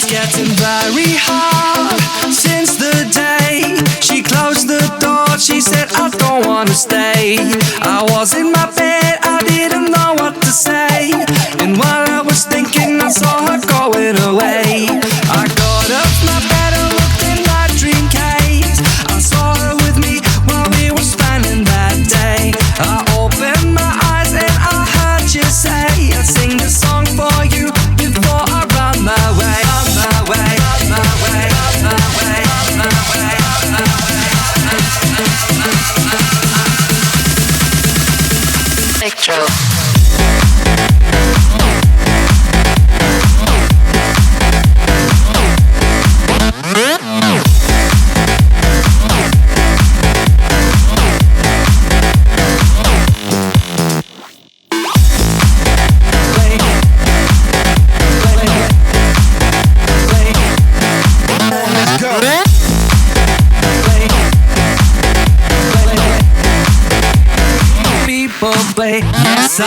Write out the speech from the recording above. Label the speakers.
Speaker 1: getting very hard since the day she closed the door. She said, I don't wanna stay. I was in my bed, I didn't know what to say, and while I was thinking, I saw her going away. I got up my bed and looked in my dream case. I saw her with me while we were spending that day. I opened my eyes and I heard you say, I'll sing the song for you before I run my way. Run my way, run my way, run my way, run my way, run my way. Electro. People play. Yes,